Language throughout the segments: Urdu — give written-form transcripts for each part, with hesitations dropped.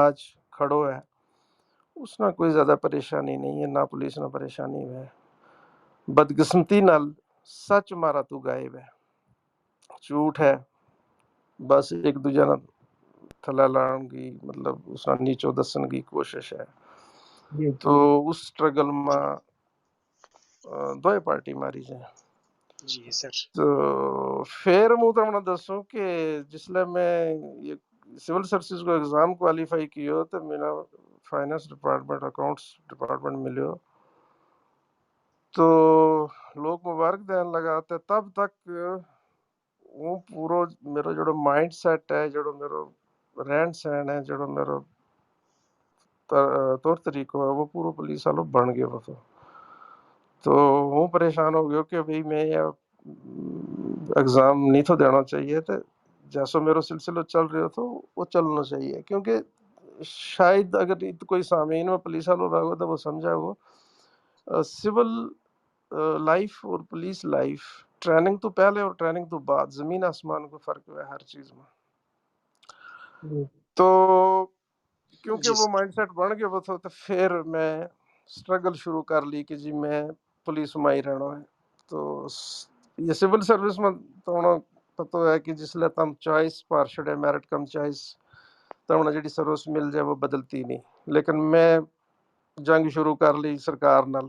آج کھڑو ہے اس نہ کوئی زیادہ پریشانی نہیں ہے، نہ پولیس نہ پریشانی ہے، بدقسمتی نال سچ مارا تو غائب ہے، جھوٹ ہے بس ایک دوجے نال تھلا لاؤن کی مطلب اس نال نیچو دسن کی کوشش ہے۔ جی تو اس سٹرگل میں دوئے پارٹی ماری جائے۔ جی سر تو پھر موں تو انہوں دسوں کہ جسلے میں یہ سول سروسز کو ایگزام کوالیفائی کیو تو میرا فائنانس ڈپارٹمنٹ اکاؤنٹس ڈپارٹمنٹ ملیو تو لوگ مبارک دین لگاتے، تب تک وہ پورو میرا جڑو مائنڈ سیٹ ہے، جڑو میرا رہن سہن ہے، جڑو میرا طور طریقہ ہے وہ پورو پولیس والوں بن گیا وہ تو وہ پریشان ہو گیا کہ بھئی میں یہ ایگزام نہیں تو دینا چاہیے تھے، جیسا میرا سلسلہ چل رہا تھا وہ چلنا چاہیے، کیونکہ شاید اگر کوئی سامعین میں پولیس والوں ہوگا تو وہ سمجھا ہوگا سول لائف اور پولیس لائف ٹریننگ تو پہلے اور ٹریننگ تو بعد زمین آسمان کو فرق ہے ہر چیز میں۔ تو کیونکہ جی وہ مائنڈ سیٹ بن گیا وہ تو پھر میں سٹرگل شروع کر لی کہ جی میں پولیس میں ہی رہنا ہے۔ تو یہ سول سروس میں تو انہوں پتہ ہے کہ جس لئے تم چوائس پار چھڑے میرٹ کم چوائس تو انہوں جڑی سروس مل جائے وہ بدلتی نہیں، لیکن میں جنگ شروع کر لی سرکار نال،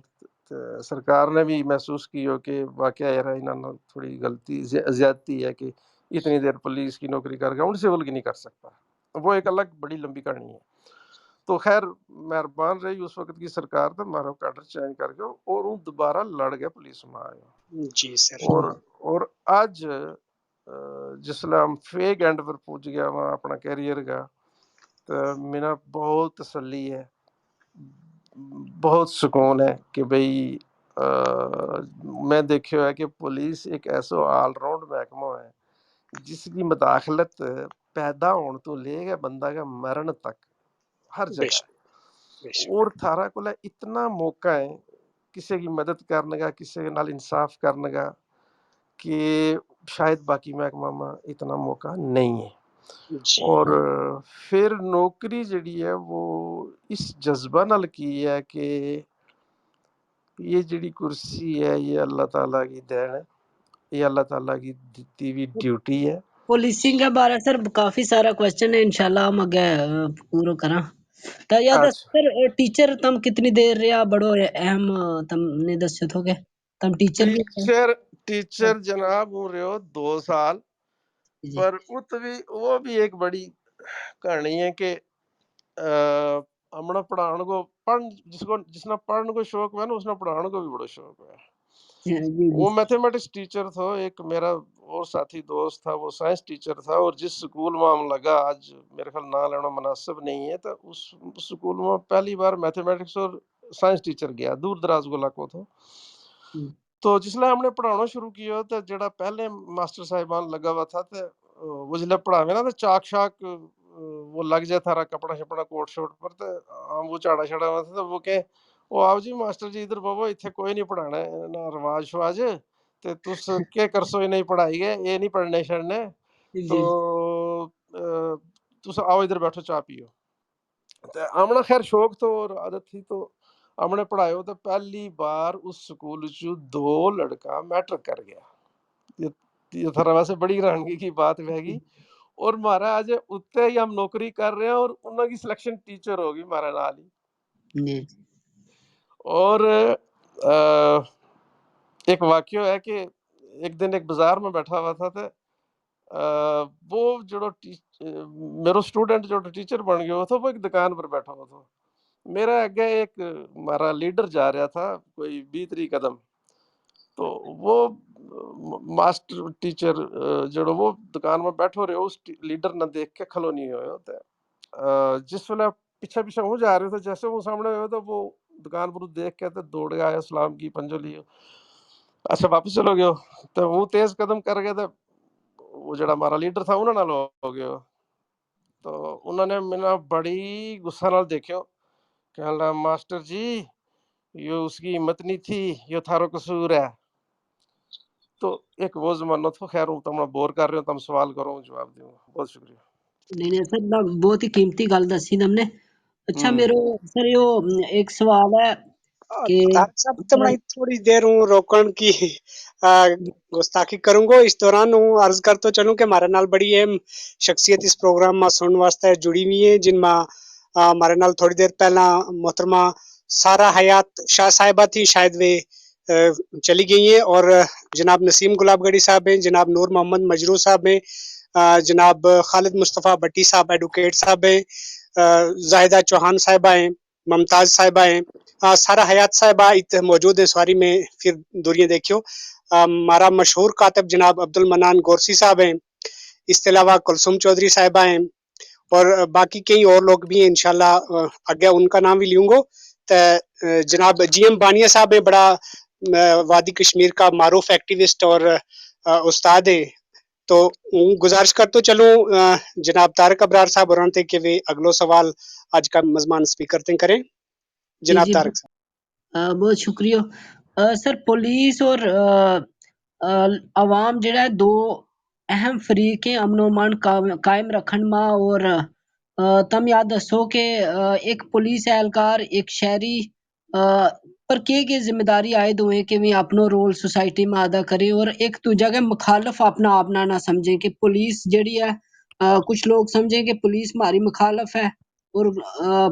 سرکار نے بھی محسوس کیا کہ واقعہ یہ رہا انہوں تھوڑی غلطی زیادتی ہے کہ اتنی دیر پولیس کی نوکری کر گیا ان سول کی نہیں کر سکتا، وہ ایک الگ بڑی لمبی کہانی ہے۔ تو خیر مہربان رہی اس وقت کی سرکار تو ہمارا کیڈر چینج کر کے اور وہ دوبارہ لڑ گیا پولیس میں آیا، جی سر اور آج جسلے ہم فیک اینڈ پر پہنچ گیا وہاں اپنا کیریئر کا تو میرا بہت تسلی ہے، بہت سکون ہے کہ بھئی میں دیکھا ہے کہ پولیس ایک ایسا آل راؤنڈ محکمہ ہے جس کی مداخلت پیدا ہونے تو لے گا بندہ کا مرن تک ہر بے جگہ شک بے شک اور تھارا کو اتنا موقع ہے کسی کی مدد کرنے کا، کسی نال انصاف کرنے کا کہ شاید باقی محکمہ میں اتنا موقع نہیں ہے۔ جی اور پھر نوکری جڑی ہے وہ اس جذبہ نال کی ہے کہ یہ جڑی کرسی ہے یہ اللہ تعالیٰ کی دین ہے، یہ اللہ تعالیٰ کی دیتی ہوئی ڈیوٹی ہے۔ پولیسنگ کے بارے سر کافی سارا کوشچن ہے انشاءاللہ ہم اگے پورا کراں تا یاد اچھا سر ٹیچر تم کتنی دیر رہا بڑو اہم تم نے دسو تھو کہ تم ٹیچر بھی ٹیچر جناب ہوں رہے ہو 2 سال، جی پر وہ بھی ایک بڑی کہانی ہے کہ ہمنا پڑھان کو جس نے پڑھن کو شوق ہے نا اس نے پڑھان کو بھی بڑا شوق ہے۔ جی جی وہ میتھمیٹکس ٹیچر تھا، ایک میرا اور ساتھی دوست تھا وہ سائنس ٹیچر تھا، اور جس سکول میں ہم لگا آج میرے خیال نہ لینا مناسب نہیں ہے تو اس سکول میں پہلی بار میتھمیٹکس اور سائنس ٹیچر گیا، دور دراز کو علاقوں تھا۔ تو جس لئے ہم نے پڑھانا شروع کیا تو جڑا پہلے ماسٹر صاحبان لگا ہوا تھا تو وہ جلے پڑھاوے نا تو چاک شاک وہ لگ جائے تھارا کپڑا شپڑا کوٹ شوٹ پر تو ہم وہ چاڑا شڑا ہوا تھا تو وہ کہ وہ آؤ جی ماسٹر جی ادھر بابو اتھے کوئی نہیں پڑھانا ہے نہ رواج شواج تے تس کیا کرسو یہ نہیں پڑھائی گئے یہ نہیں پڑھنے شڑنے تو تس آؤ ادھر بیٹھو چاہ پیو۔ ہمنا خیر شوق تو اور عادت تھی تو ہم نے پڑھایا تو پہلی بار اس سکول چو 2 لڑکا میٹرک کر گیا، یہ تھرا ویسے بڑی حیرانگی کی بات بہگی، اور ہمارا آج اتنے ہی ہم نوکری کر رہے ہیں اور انہوں کی سلیکشن ٹیچر ہوگی ہمارا نال ہی۔ اور ایک واقعہ ہے کہ ایک دن ایک بازار میں بیٹھا ہوا تھا تو وہ جو میرا سٹوڈنٹ جو ٹیچر بن گیا تھا وہ ایک دکان پر بیٹھا ہوا تھا، میرا اگے ایک ہمارا لیڈر جا رہا تھا کوئی 20-30 قدم، تو وہ ماسٹر ٹیچر جڑو وہ دکان میں بیٹھو رہے اس لیڈر نہ دیکھ کے کھلو نہیں ہوئے ہوتے، جس ویلے پیچھے پیچھے ہوں جا رہے تھے جیسے وہ سامنے ہوئے تو وہ دکان پر دیکھ کے تو دوڑ گیا اسلام کی پنجو لیو، اچھا واپس چلو گیا تو وہ تیز قدم کر گئے تو وہ جڑا ہمارا لیڈر تھا انہوں نے ہو گیا، تو انہوں نے میرا بڑی غصہ نال دیکھو کہنے لگا ماسٹر جی یہ اس کی ہمت نہیں تھی یہ تھارو قصور ہے۔ تو ایک وہ زمانہ تھا، خیر ہوں تم بور کر رہے ہو تم سوال کرو جواب دوں، بہت شکریہ۔ نہیں سر بہت ہی قیمتی گل دسی تم نے. اچھا ہوں میرے سر ایک سوال ہے کہ طارق صاحب تمہیں تھوڑی دیر ہوں روکن کی گستاخی کروں گا. اس دوران ہوں عرض کر تو چلوں کہ ہمارے نال بڑی اہم شخصیت اس پروگرام میں سننے واسطے جڑی ہوئی ہے، جن میں ہمارے نال تھوڑی دیر پہلا محترمہ سارا حیات شاہ صاحبہ تھی، شاید وہ چلی گئی ہیں، اور جناب نسیم گلاب گڑھی صاحب ہیں، جناب نور محمد مجروح صاحب ہیں، جناب خالد مصطفیٰ بٹی صاحب ایڈوکیٹ صاحب ہیں، زاہدہ چوہان صاحبہ ہیں، ممتاز صاحبہ ہیں، سارا حیات صاحبہ موجود ہیں سواری میں، پھر دوریاں دیکھیو. ہمارا مشہور کاتب جناب عبد المنان گورسی صاحب ہیں، اس کے علاوہ کلثوم چودھری صاحبہ ہیں، اور باقی کئی اور لوگ بھی ہیں. انشاءاللہ آگے ان کا نام بھی لوں گو. جناب جی ایم بانیہ صاحب ہیں، بڑا وادی کشمیر کا معروف ایکٹیوسٹ اور استاد ہیں. تو گزارش کر تو چلوں جناب طارق ابرار صاحب اور کہ وہ اگلو سوال آج کا مضمان سپیکر تے کریں. جی جناب جی طارق صاحب. بہت شکریہ. سر پولیس اور عوام جڑا ہے دو اہم فریق ہیں امن و امان قائم رکھن ماں. اور تم یاد دسو کہ ایک پولیس اہلکار ایک شہری پر کی ذمہ داری عائد ہوئے کہ وہ اپنا رول سوسائٹی میں ادا کرے، اور ایک دوجہ کے مخالف اپنا آپنا نہ سمجھیں کہ پولیس جڑی ہے. کچھ لوگ سمجھیں کہ پولیس ہماری مخالف ہے، اور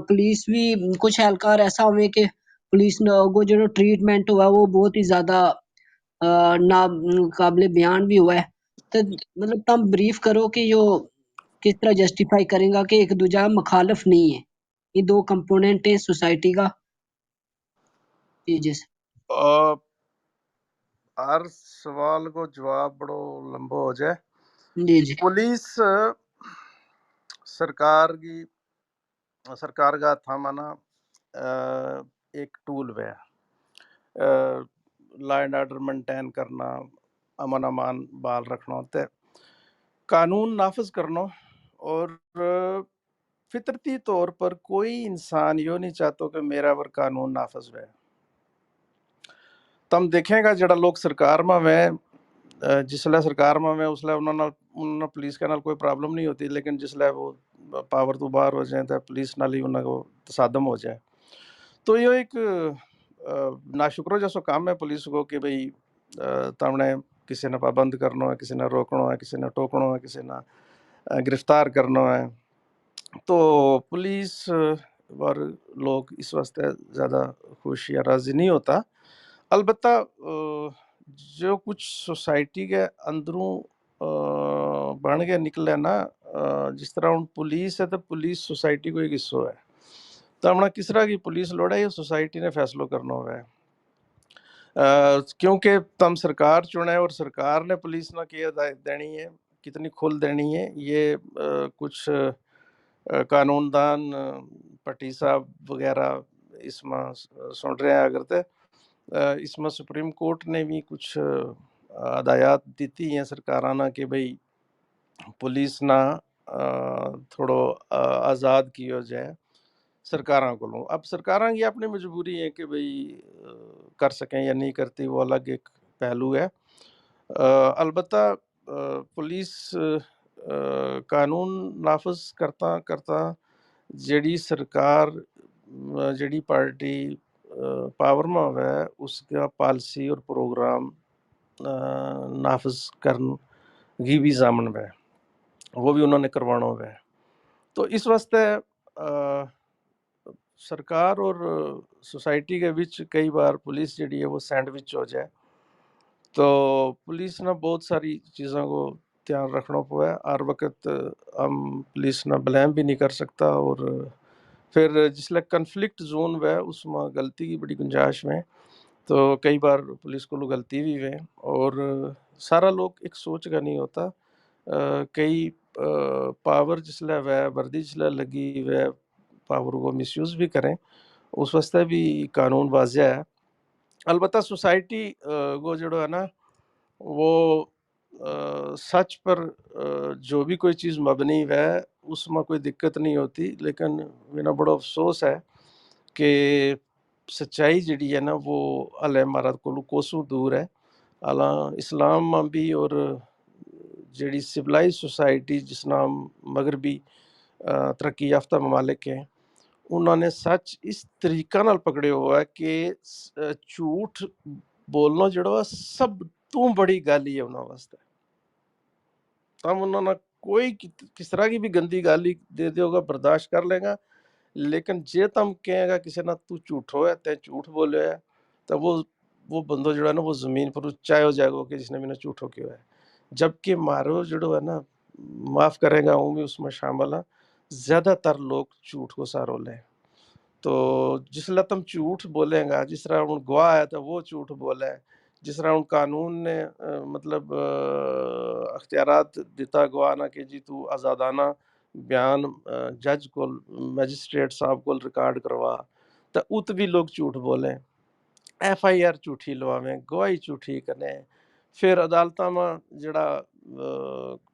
پولیس بھی کچھ اہلکار ایسا ہوئے کہ پولیس کو جو ٹریٹمنٹ ہوا وہ بہت ہی زیادہ ناقابل بیان بھی ہوا ہے. تو مطلب تم بریف کرو کہ کس طرح جسٹیفائی کریں گا کہ ایک دوجہ مخالف نہیں ہے، یہ دو کمپوننٹ ہیں سوسائٹی کا. جی جی ہر سوال کو جواب بڑو لمبا ہو جائے. جی جی پولیس سرکار کا تھامانا ایک ٹول ہے لا اینڈ آرڈر مینٹین کرنا، امن امان بال رکھنا ہوتا ہے، قانون نافذ کرنا. اور فطرتی طور پر کوئی انسان یوں نہیں چاہتا کہ میرا ور قانون نافذ ہوئے. تم دیکھیں گا جڑا لوگ سرکار میں ہوئے جسلے سرکار میں ہوئے اسلے انہوں پولیس کے نال کوئی پرابلم نہیں ہوتی، لیکن جسلے وہ پاور تو باہر ہو جائیں تو پولیس نال ہی انہوں کو تصادم ہو جائے. تو یہ ایک ناشکرو جیسا کام ہے پولیس کو کہ بھئی تم نے کسی نے پابند کرنا ہے، کسی نے روکنا ہے، کسی نے ٹوکنا ہے، کسی نے گرفتار کرنا ہے. تو پولیس اور لوگ اس واسطے زیادہ خوش یا راضی نہیں ہوتا. البتہ جو کچھ سوسائٹی کے اندروں بن کے نکلے نا، جس طرح ہوں پولیس ہے تو پولیس سوسائٹی کو ایک حصہ ہے. تو ہمیں کس طرح کی پولیس لوڑا ہے، یہ سوسائٹی نے فیصلہ کرنا ہوا ہے. کیونکہ تم سرکار چنے اور سرکار نے پولیس نہ کی ہدایت دینی ہے، کتنی کھل دینی ہے. یہ کچھ قانون دان پٹی صاحب وغیرہ اس میں سن رہے ہیں اگر تے اس میں سپریم کورٹ نے بھی کچھ ہدایات دیتی ہیں سرکارانہ کہ بھئی پولیس نہ تھوڑو آزاد کیا جائے سرکاراں کو. اب سرکاراں کی اپنی مجبوری ہے کہ بھئی کر سکیں یا نہیں کرتی، وہ الگ ایک پہلو ہے. البتہ پولیس قانون نافذ کرتا جڑی سرکار جڑی پارٹی پاور میں ہے اس کا پالیسی اور پروگرام نافذ کرن کی بھی ضامن ہے، وہ بھی انہوں نے کروانا ہے. تو اس واسطے سرکار اور سوسائٹی کے بچ کئی بار پولیس جڑی ہے وہ سینڈوچ ہو جائے. تو پولیس نے بہت ساری چیزوں کو دھیان رکھنا پڑا ہے. ہر وقت ہم پولیس نہ بلیم بھی نہیں کر سکتا، اور پھر جسلے کنفلکٹ زون ہے اس میں غلطی کی بڑی گنجائش میں. تو کئی بار پولیس کو غلطی بھی ہے، اور سارا لوگ ایک سوچ کا نہیں ہوتا. کئی پاور جسلے ہے وردی جسلے لگی ہے پاور کو مس یوز بھی کریں، اس واسطے بھی قانون واضح ہے. البتہ سوسائٹی کو جڑو ہے نا وہ سچ پر جو بھی کوئی چیز مبنی ہے اس میں کوئی دقت نہیں ہوتی. لیکن میرا بڑا افسوس ہے کہ سچائی جڑی ہے نا وہ اللہ ہمارا کو کوسوں دور ہے. اسلام میں بھی اور جڑی سویلائز سوسائٹی جس نام مغربی ترقی یافتہ ممالک ہیں انہوں نے سچ اس طریقہ نال پکڑے ہوا ہے کہ جھوٹ بولنا جڑا سب تو بڑی گل ہی ہے انہوں واسطے. تم انہوں نے کوئی کس طرح کی بھی گندی گالی دے دیو گا برداشت کر لے گا, لیکن جے تم کہیں گا کسی نہ تو جھوٹو ہے تے جھوٹ بولے ہے تو وہ بندہ جڑا ہے نا وہ زمین پر چائے ہو جائے گا کہ جس نے میں نے جھوٹو کیا ہے. جبکہ مارو جڑو ہے نا معاف کرے گا ہوں بھی اس میں شامل ہے, زیادہ تر لوگ جھوٹ کو سارو لیں. تو جس لئے تم جھوٹ بولیں گا, جس طرح ان گواہ ہے تو وہ جھوٹ بولے, جس طرح ان قانون نے مطلب اختیارات دیتا گواہ نہ کہ جی تو آزادانہ بیان جج کو میجسٹریٹ صاحب کو ریکارڈ کروا, تو ات بھی لوگ جھوٹ بولیں, ایف آئی آر جھوٹی لواویں, گواہی جھوٹی کریں. پھر عدالتاں میں جڑا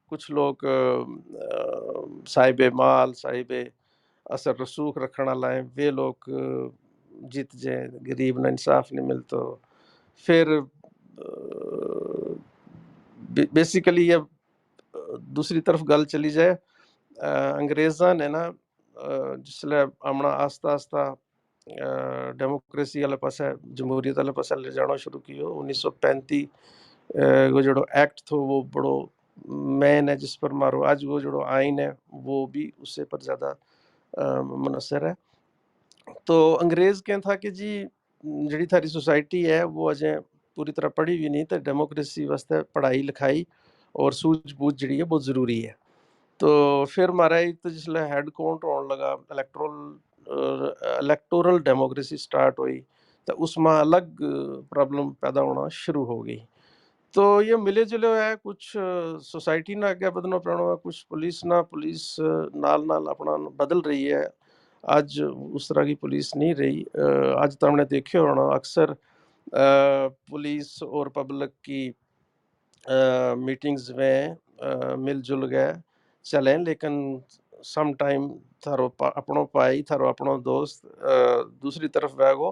کچھ لوگ صاحب مال صاحب اثر رسوخ رکھنا لائیں وہ لوگ جیت جائیں, غریب نہ انصاف نہیں ملتا. پھر بیسیکلی یہ دوسری طرف گل چلی جائے, انگریزاں نے نا جس لئے ہمنا آستہ آستہ ڈیموکریسی والے پاسے جمہوریت والے پاسے لے جانا شروع کیو. 1935 وہ جڑو ایکٹ تھو وہ بڑو مین ہے جس پر مارو آج وہ جڑو آئین ہے وہ بھی اس سے پر زیادہ منحصر ہے. تو انگریز کہتا تھا کہ جی جڑی تھاری سوسائٹی ہے وہ اجیں پوری طرح پڑھی بھی نہیں, تو ڈیموکریسی واسطے پڑھائی لکھائی اور سوجھ بوجھ جڑی ہے بہت ضروری ہے. تو پھر مارا تو جس لئے ہیڈ کاؤنٹ ہونے لگا, الیکٹورل ڈیموکریسی سٹارٹ ہوئی, تو اس میں الگ پرابلم پیدا ہونا شروع ہو گئی. تو یہ ملے جلے ہے, کچھ سوسائٹی نہ آگے بدلنا پڑنا ہے, کچھ پولیس نال نال اپنا بدل رہی ہے. آج اس طرح کی پولیس نہیں رہی. آج تو ہم نے دیکھے ہونا اکثر پولیس اور پبلک کی میٹنگز میں مل جل گئے چلیں, لیکن سم ٹائم تھارو اپنوں پائی تھارو اپنوں دوست دوسری طرف ویگو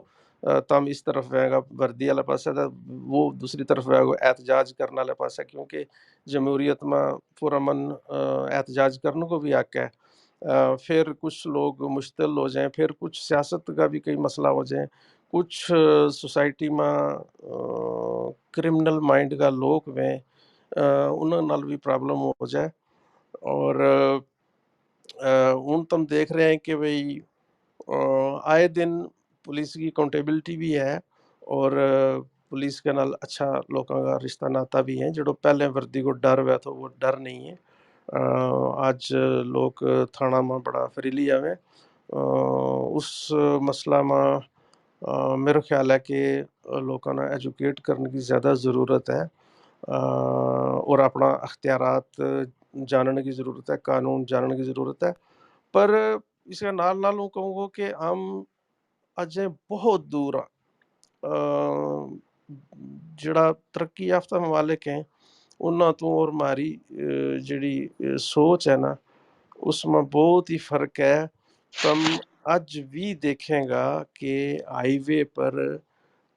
تم اس طرف ویگا وردی والے پاسے تھا, وہ دوسری طرف ویگو احتجاج کرنے والے پاسے, کیونکہ جمہوریت میں پرامن احتجاج کرنے کو بھی حق ہے. پھر کچھ لوگ مشتل ہو جائیں, پھر کچھ سیاست کا بھی کئی مسئلہ ہو جائیں, کچھ سوسائٹی میں کرمنل مائنڈ کا لوگ میں انہوں نال بھی پرابلم ہو جائے. اور ان تم دیکھ رہے ہیں کہ بھئی آئے دن پولیس کی اکاؤنٹیبلٹی بھی ہے, اور پولیس کے نال اچھا لوگوں کا رشتہ ناتا بھی ہے. جڑو پہلے وردی کو ڈر ہوا تو وہ ڈر نہیں ہے. آج لوگ تھانہ میں بڑا فریلی آویں. اس مسئلہ میں میرا خیال ہے کہ لوگوں نے ایجوکیٹ کرنے کی زیادہ ضرورت ہے, اور اپنا اختیارات جاننے کی ضرورت ہے, قانون جاننے کی ضرورت ہے. پر اس کے نال نال کہوں گا کہ ہم اجیں بہت دور جڑا ترقی یافتہ ممالک ہیں انہاں تو اور ہماری جڑی سوچ ہے نا اس میں بہت ہی فرق ہے. تم اج بھی دیکھیں گا کہ ہائی وے پر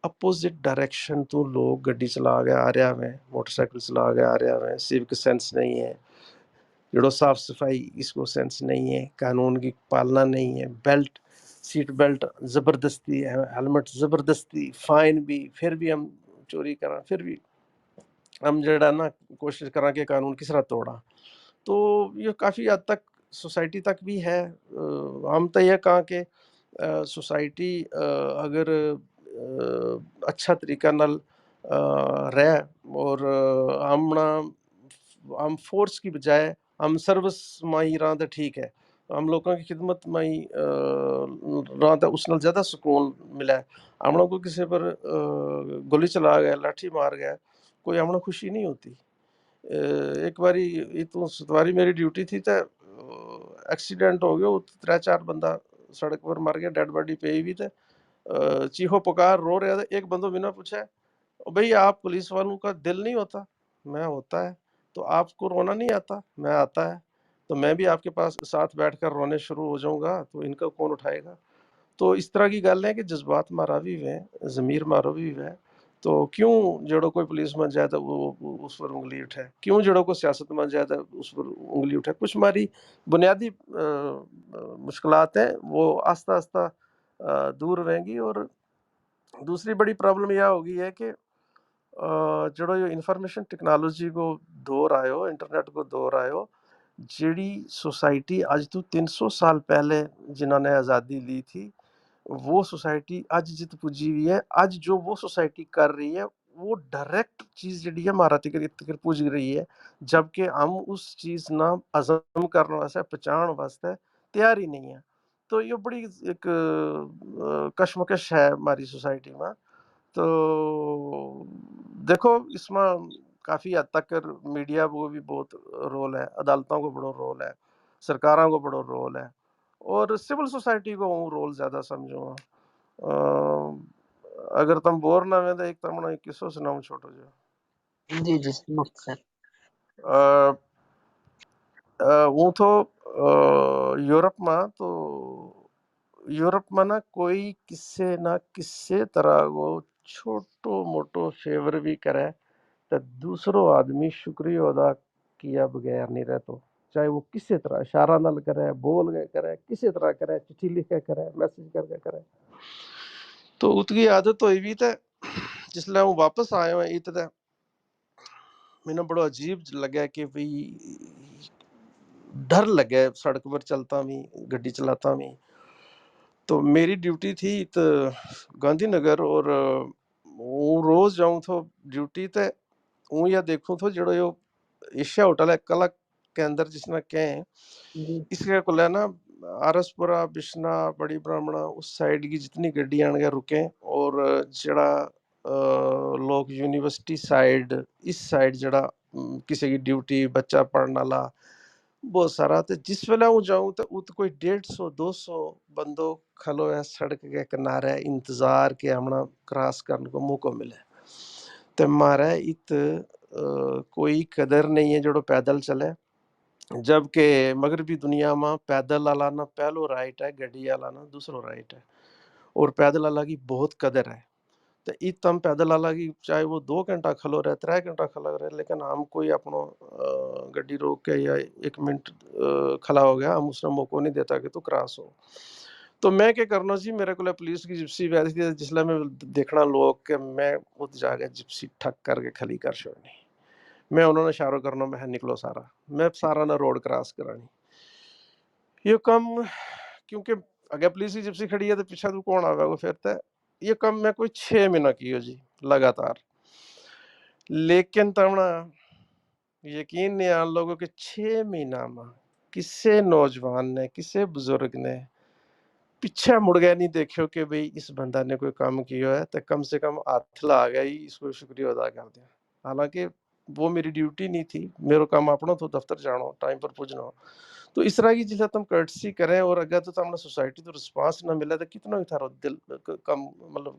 اپوزٹ ڈائریکشن تو لوگ گڈی چلا کے آ رہا ہے, موٹر سائیکل چلا کے آ رہا ہے. سیوک سینس نہیں ہے, جڑو صاف صفائی اس کو سینس نہیں ہے, قانون کی پالنا نہیں ہے, بیلٹ سیٹ بیلٹ زبردستی ہے, ہیلمٹ زبردستی, فائن بھی, پھر بھی ہم چوری کریں, پھر بھی ہم جڑا نا کوشش کریں کہ قانون کس طرح توڑا. تو یہ کافی حد تک سوسائٹی تک بھی ہے. ہم تو یہ کہاں کہ سوسائٹی اگر اچھا طریقہ نال رہ, اور ہم فورس کی بجائے ہم سروس مائی رہاں تو ٹھیک ہے, ہم لوگوں کی خدمت مائی رہاں تو اس نال زیادہ سکون ملا ہے. ہم لوگوں کو کسی پر گولی چلا گیا, لاٹھی مار گیا, کوئی ہم خوشی نہیں ہوتی. ایک باری تو ستواری میری ڈیوٹی تھی تو ایکسیڈنٹ ہو گیا, 3-4 بندہ سڑک پر مر گیا, ڈیڈ باڈی پہ ہوئی تھے, چیخو پکار رو رہے تھے. ایک بندوں بنا پوچھا بھئی آپ پولیس والوں کا دل نہیں ہوتا؟ میں ہوتا ہے. تو آپ کو رونا نہیں آتا؟ میں آتا ہے. تو میں بھی آپ کے پاس ساتھ بیٹھ کر رونے شروع ہو جاؤں گا تو ان کا کون اٹھائے گا؟ تو اس طرح کی گل ہے کہ جذبات مارا بھی ہوئے ہیں, ضمیر مارو بھی ہوئے ہے. تو کیوں جڑو کوئی پولیس بن جائے تو وہ اس پر انگلی اٹھے، کیوں جڑو کوئی سیاست بن جائے تو اس پر انگلی اٹھے. کچھ ہماری بنیادی مشکلات ہیں وہ آہستہ آہستہ دور رہیں گی. اور دوسری بڑی پرابلم یہ ہوگی ہے کہ جڑو یہ انفارمیشن ٹیکنالوجی کو دور آئے انٹرنیٹ کو دور آئے جیڑی سوسائٹی اج تو 300 سال پہلے جنہوں نے آزادی لی تھی وہ سوسائٹی اج جت پجی ہوئی ہے. اج جو وہ سوسائٹی کر رہی ہے وہ ڈائریکٹ چیز جڑی ہے ہمارا تک پج رہی ہے، جبکہ ہم اس چیز نہ عزم کرنے واسطے پہچان واسطے تیار ہی نہیں ہے. تو یہ بڑی ایک کشمکش ہے ہماری سوسائٹی میں. تو دیکھو اس میں کافی حد تک میڈیا کو بھی بہت رول ہے، عدالتوں کو بڑا رول ہے، سرکاروں کو بڑا رول ہے، اور سول سوسائٹی کو وہ رول زیادہ سمجھو. اگر تم بور نہ ہوئے تو ایک تمنا ایک قصہ سناؤں چھوٹو جو جی جی مختصر. وہ تو یورپ میں تو یورپ میں نا کوئی کسے نہ کسے طرح وہ چھوٹو موٹو فیور بھی کرے تو دوسرو آدمی شکریہ ادا کیا بغیر نہیں رہتا، چاہے وہ کسی طرح اشارہ نال کرے، بول کے کرے، کسی طرح کرے، چٹھی لکھ کے کرے، میسج کر کے کرے. تو ات کی عادت ہوئی بھی تے جس لئے وہ واپس آئے ہوئے ایت تے میں بڑا عجیب لگا کہ بھئی ڈر لگا سڑک پر چلتا بھی گڈی چلاتا بھی. تو میری ڈیوٹی تھی تو گاندھی نگر، اور وہ روز جاؤں تھا ڈیوٹی تے ہوں یا دیکھوں تو جڑو یہ ایشیا ہوٹل ہے کلک کے اندر جس میں کہیں جی اس کے کل ہے نا آرس پورا بشنا بڑی برہمنا اس سائڈ کی جتنی گڈی آن گیا رکیں، اور جڑا لوگ یونیورسٹی سائڈ اس سائڈ جڑا کسی کی ڈیوٹی بچہ پڑھنا لا بہت سارا. تو جس ویلے ہوں جاؤں تو ات کوئی 150-200 بندوں کھلو ہے سڑک کے کنارے انتظار کے ہمنا کراس کرنے کو موقع ملے. تو مارا ات کوئی قدر نہیں ہے جڑو پیدل چلے، جبکہ مغربی دنیا میں پیدل آلانا پہلو رائٹ ہے، گڈی آلانا دوسرو رائٹ ہے، اور پیدل آلا کی بہت قدر ہے. تو ات ہم پیدل آلا کی چاہے وہ 2 گھنٹہ کھلو رہے 3 گھنٹہ کھلو رہے، لیکن ہم کوئی اپنا گڈی روک کے یا 1 منٹ کھلا ہو گیا ہم اس نے موقع نہیں دیتا کہ تو کراس ہو. تو میں کیا کرنا جی میرے کو پولیس کی جپسی ویسی تھی جس لئے میں دیکھنا لوگ کہ میں ات جا کے جپسی ٹھک کر کے کھلی کر چھوڑنی، میں انہوں نے اشارہ کرنا میں نکلو سارا، میں سارا نہ روڈ کراس کرانی. یہ کم کیونکہ اگر پولیس کی جپسی کھڑی ہے تو پیچھے تو کون آوے گا پھرتا ہے. یہ کم میں کوئی 6 مہینہ کیو جی لگاتار. لیکن تمنا یقین نہیں آن لوگوں کہ 6 مہینہ میں کسے نوجوان نے کسے بزرگ نے پیچھے مڑ گیا نہیں دیکھو کہ بھئی اس بندہ نے کوئی کام کیا ہے تو کم سے کم ہاتھ لا گیا ہی اس کو شکریہ ادا کر دیا. حالانکہ وہ میری ڈیوٹی نہیں تھی، میرا کام اپنا تو دفتر جانا ٹائم پر پہنچنا. تو اس طرح کی جیسے تم کرٹسی کریں اور اگر تو تم نے سوسائٹی تو رسپانس نہ ملے تو کتنا ہی تھا دل کم مطلب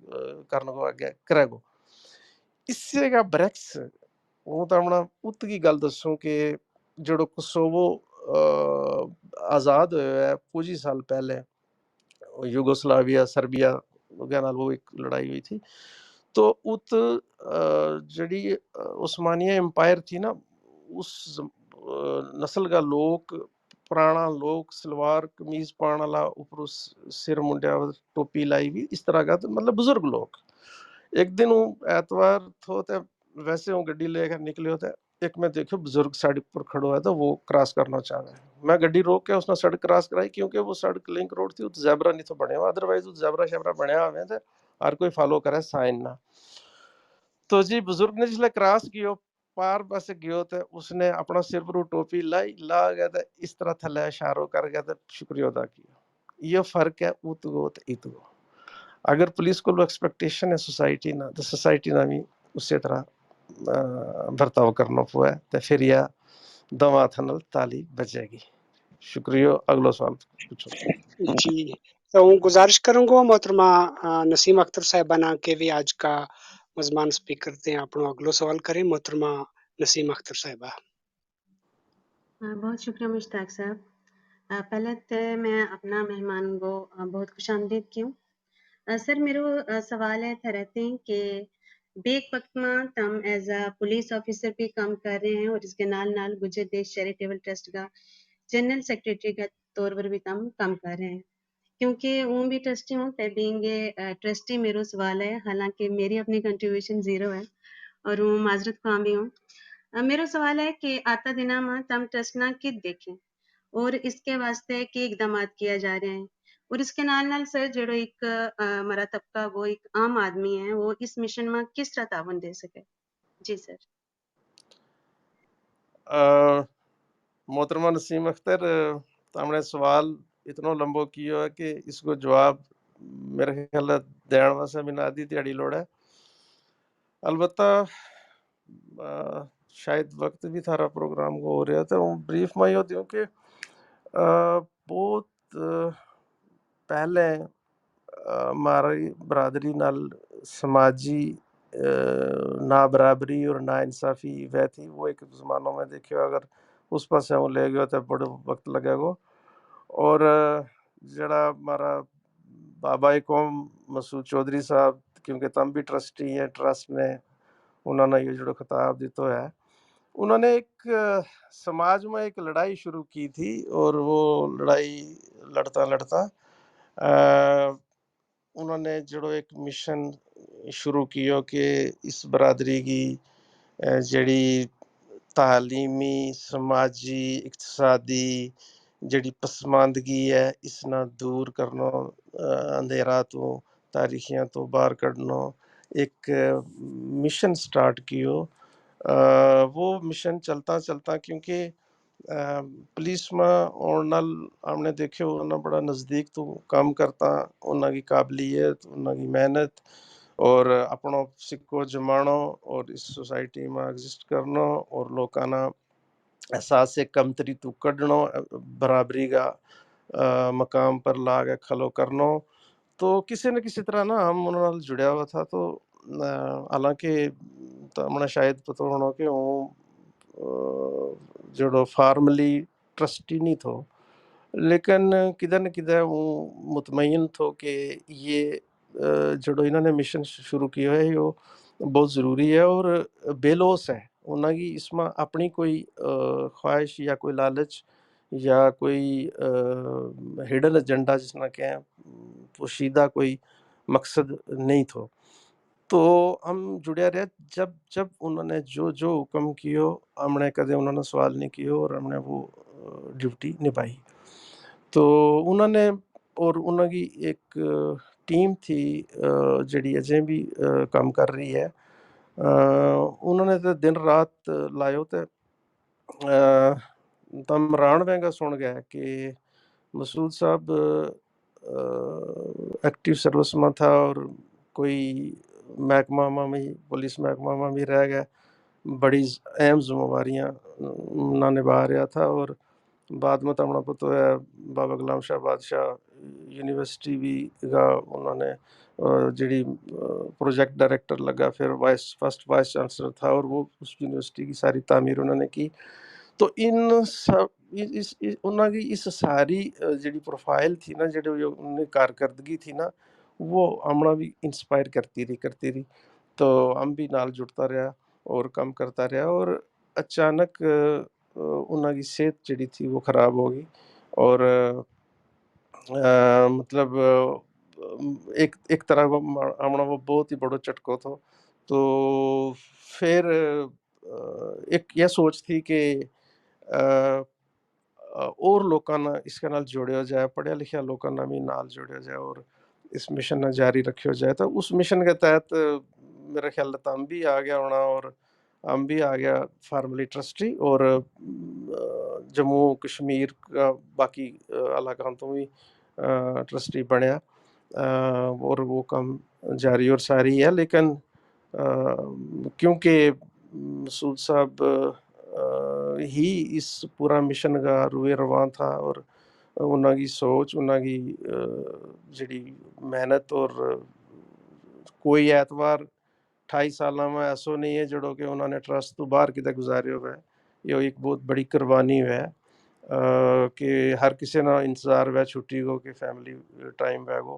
کرنے کو آگے کرے گو. اس سے کا بریکس وہ تمنا ات کی گل دسوں کہ جڑو کوسوو آزاد ہوئے ہے 25 سال پہلے یوگوسلاویا سربیا کے نال وہ ایک لڑائی ہوئی تھی. تو ات جڑی عثمانیہ امپائر تھی نا اس نسل کا لوگ پرانا لوگ سلوار قمیض پانا لا اوپر سر منڈیا ٹوپی لائی بھی اس طرح کا مطلب بزرگ لوگ. ایک دن وہ ایتوار ہوتے ویسے وہ گڈی لے کر نکلے ہوتے ایک میں دیکھو بزرگ سڑک پر کھڑو ہے تو وہ کراس کرنا چاہ رہا ہے. میں گڈی روک کے اس نے سڑک کراس کرائی کیونکہ وہ سڑک لنک روڈ تھی تو زیبرا نہیں تو بنے ہوا، ادروائز زیبرا شیبرا بنیا ہوئے تھے ہر کوئی فالو کرے سائن نہ. تو جی بزرگ نے جس لئے کراس کیو پار بس گیو تے اس نے اپنا سر پر ٹوپی لائی لا گیا تھا اس طرح تھلے اشاروں کر گیا تھا شکریہ ادا کیا. یہ فرق ہے ات گو تے ات گو. اگر پولیس کو ایکسپیکٹیشن ہے سوسائٹی نہ تو سوسائٹی نہ بھی اسی طرح برتاؤ کرنا پوا ہے تو پھر یہ دوا تھنل تالی بچے گی. شکریہ. اگلا سوال پوچھو. جی تو ہوں گزارش کروں گا محترمہ نسیم اختر صاحبانہ کے بھی آج کا مزمان سپیک کرتے ہیں اپنا اگلو سوال کریں محترمہ نسیم اختر صاحبہ. بہت شکریہ مشتاق صاحب. پہلے تو میں اپنا مہمان کو بہت خوش آمدید کیوں. سر میرا سوال ہے تھے رہتے ہیں کہ بے ایک وقت میں تم ایز اے پولیس آفیسر بھی کام کر رہے ہیں اور اس کے نال نال گجر دیش چیریٹیبل ٹرسٹ کا جنرل سیکریٹری کے طور پر بھی تم کام کر رہے ہیں. کیونکہ ہوں بھی ٹرسٹی ہوں تے بینگ اے ٹرسٹی میرا سوال ہے، حالانکہ میری اپنی کنٹریبیوشن زیرو ہے اور ہوں معذرت خواہ بھی ہوں. میرا سوال ہے کہ آتا دنوں میں تم ٹرسٹ نہ کت دیکھیں اور اس کے واسطے کی اقدامات کیا جا رہے ہیں، اور اس کے نال نال سر جڑو ایک ہمارا طبقہ وہ ایک عام آدمی ہے وہ اس مشن میں کس طرح تعاون دے سکے. جی سر. محترمہ نسیم اختر، تم نے سوال اتنا لمبو کیا ہے کہ اس کو جواب میرے خیال ہے دین واسطے بھی نہ دی تیڑی لوڑ ہے. البتہ شاید وقت بھی تھارا پروگرام کو ہو رہا تھا. وہ بریف میں ہوتی ہوں کہ بہت پہلے ہماری برادری نال سماجی نابرابری اور ناانصافی وہ تھی. وہ ایک زمانوں میں دیکھو اگر اس پاس ہوں لے گئے تو بڑا وقت لگے گا. اور جڑا ہمارا بابا قوم مسعود چودھری صاحب، کیونکہ تم بھی ٹرسٹی ہیں ٹرسٹ نے انہوں نے یہ جو خطاب دیتا ہے، انہوں نے ایک سماج میں ایک لڑائی شروع کی تھی. اور وہ لڑائی لڑتا لڑتا انہوں نے جڑو ایک مشن شروع کیا کہ اس برادری کی جڑی تعلیمی، سماجی، اقتصادی جڑی پسماندگی ہے اس نہ دور کرنا، اندھیرا تو تاریخیاں تو باہر کڈنا ایک مشن سٹارٹ کیو. وہ مشن چلتا چلتا کیونکہ پولیس میں اور نال ہم نے دیکھے انہوں نے بڑا نزدیک تو کام کرتا، انہوں کی قابلیت، انہوں کی محنت اور اپنا سکو جمانا اور اس سوسائٹی میں ایگزسٹ کرنا اور لوکانا احساس کمتری تو کڈنا، برابری کا مقام پر لا کے کھلو کرنا. تو کسی نہ کسی طرح نا ہم انہوں نے جڑیا ہوا تھا. تو حالانکہ ہمیں شاید پتہ ہونا کہ وہ جڑو فارملی ٹرسٹی نہیں تھو، لیکن کدھر نہ کدھر وہ مطمئن تھو کہ یہ جڑو انہوں نے مشن شروع کیا ہے یہ بہت ضروری ہے اور بے لوس ہے. انہوں کی اس میں اپنی کوئی خواہش یا کوئی لالچ یا کوئی ہڈن ایجنڈا جس نہ کہیں پوشیدہ کوئی مقصد نہیں تھو. تو ہم جڑیا رہے. جب جب انہوں نے جو حکم کیو ہم نے کدے انہوں نے سوال نہیں کیو اور ہم نے وہ ڈیوٹی نبھائی. تو انہوں نے اور انہوں کی ایک ٹیم تھی جڑی اجیں بھی کام کر رہی ہے. انہوں نے تو دن رات لائیو تے تم ران وینگا سن گیا کہ مسعود صاحب ایکٹیو سروس میں تھا اور کوئی محکمہ میں پولیس محکمہ میں بھی رہ گیا، بڑی اہم ذمہ داریاں نہ نبھا رہا تھا. اور بعد میں تو ہمیں پتہ ہے بابا غلام شاہ بادشاہ یونیورسٹی بھی گا انہوں نے جڑی پروجیکٹ ڈائریکٹر لگا، پھر فرسٹ وائس چانسلر تھا اور وہ اس یونیورسٹی کی ساری تعمیر انہوں نے کی. تو ان سب انہوں کی اس ساری جڑی پروفائل تھی نا، جڑی ان کی کارکردگی تھی نا، وہ ہمیں بھی انسپائر کرتی رہی. تو ہم بھی نال جڑتا رہا اور کام کرتا رہا. اور اچانک انہوں کی صحت جڑی تھی وہ خراب ہو گئی اور مطلب ایک طرح ہمیں وہ بہت ہی بڑا چٹکو تھا. تو پھر ایک یہ سوچ تھی کہ اور لوگوں نے اس کے نال جوڑیا جائے، پڑھیا لکھیا لوگوں نے بھی نال جوڑیا جائے اور اس مشن نے جاری رکھیا جائے. تو اس مشن کے تحت میرا خیال ہے ہم بھی آ گیا ہونا اور ہم بھی آ گیا فارملی ٹرسٹی اور جموں کشمیر کا باقی علاقوں تو بھی ٹرسٹی بنیا اور وہ کام جاری اور ساری ہے. لیکن کیونکہ مسعود صاحب ہی اس پورا مشن کا روئے رواں تھا اور انہوں کی سوچ، انہوں کی جڑی محنت اور کوئی اعتبار 28 سالہ میں ایسو نہیں ہے جڑو کہ انہوں نے ٹرسٹ تو باہر کتے گزارے ہوئے. یہ ایک بہت بڑی قربانی ہے کہ ہر کسی نہ انتظار ہے چھٹی کو کہ فیملی ٹائم ہے گو.